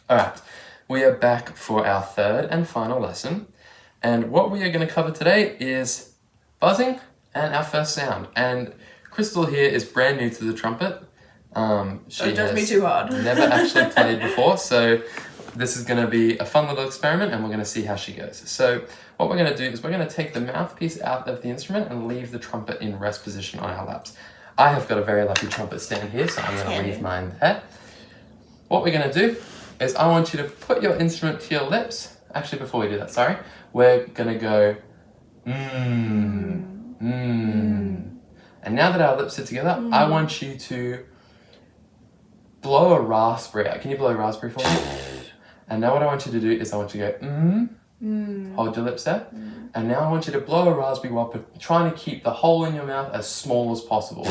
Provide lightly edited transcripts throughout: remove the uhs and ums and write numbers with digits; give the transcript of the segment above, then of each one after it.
Alright, we are back for our third and final lesson. And what we are going to cover today is buzzing and our first sound. And Crystal here is brand new to the trumpet. She Don't judge me too hard. Never actually played before, so this is going to be a fun little experiment and we're going to see how she goes. So what we're going to do is we're going to take the mouthpiece out of the instrument and leave the trumpet in rest position on our laps. I have got a very lucky trumpet stand here, so I'm going to leave mine there. What we're going to do is I want you to put your instrument to your lips. Actually, before we do that, sorry, we're going to go And now that our lips are together, I want you to blow a raspberry out. Can you blow a raspberry for me? And now what I want you to do is I want you to go hold your lips there. And now I want you to blow a raspberry while trying to keep the hole in your mouth as small as possible.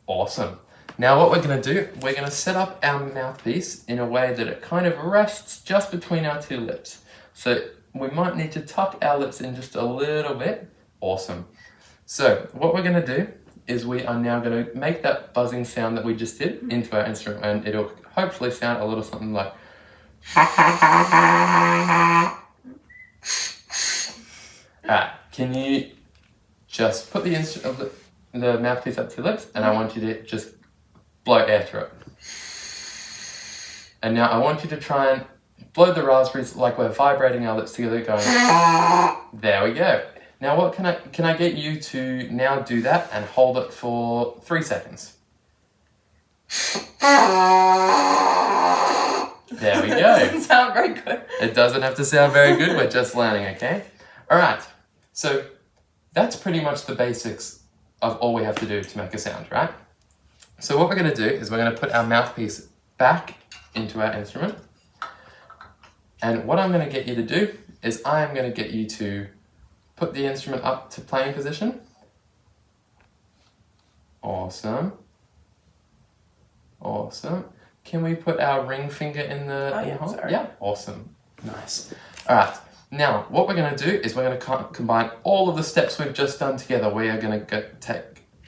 Awesome. Now what we're going to do, we're going to set up our mouthpiece in a way that it kind of rests just between our two lips. So we might need to tuck our lips in just a little bit. Awesome. So what we're going to do is we are now going to make that buzzing sound that we just did into our instrument, and it'll hopefully sound a little something like Alright, can you just put the mouthpiece up to your lips, and I want you to just blow air through it. And now I want you to try and blow the raspberries like we're vibrating our lips together, going there we go. Now what can I get you to now do that and hold it for 3 seconds. There we go. It doesn't sound very good. It doesn't have to sound very good, we're just learning, okay? Alright, so that's pretty much the basics of all we have to do to make a sound, right? So what we're going to do is we're going to put our mouthpiece back into our instrument. And what I'm going to get you to do is I am going to get you to put the instrument up to playing position. Awesome. Awesome. Can we put our ring finger in the hole? Sorry. Yeah, awesome. Nice. All right. Now, what we're going to do is we're going to combine all of the steps we've just done together. We are going to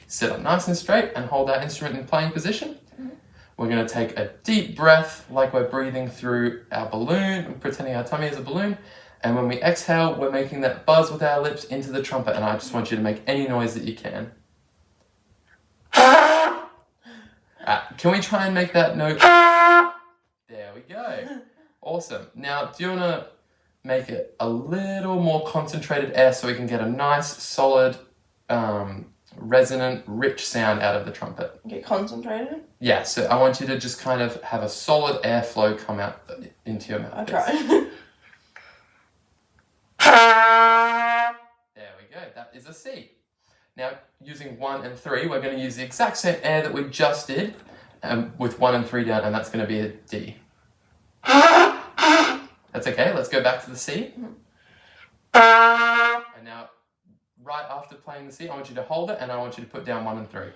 sit up nice and straight and hold our instrument in playing position. We're going to take a deep breath like we're breathing through our balloon, pretending our tummy is a balloon. And when we exhale, we're making that buzz with our lips into the trumpet, and I just want you to make any noise that you can. Can we try and make that note? There we go. Awesome. Now, do you want to make it a little more concentrated air so we can get a nice, solid, resonant, rich sound out of the trumpet? Get concentrated? Yeah, so I want you to just kind of have a solid airflow come out into your mouth. I'll try. There we go, that is a C. Now, using 1 and 3, we're going to use the exact same air that we just did, with 1 and 3 down, and that's going to be a D. That's okay, let's go back to the C. And now, right after playing the C, I want you to hold it, and I want you to put down 1 and 3.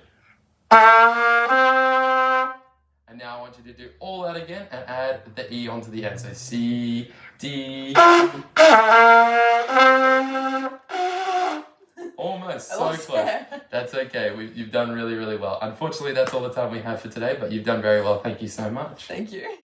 And now I want you to do all that again and add the E onto the end. So C, D. Almost, so close. That's okay, you've done really, really well. Unfortunately, that's all the time we have for today, but you've done very well. Thank you so much. Thank you.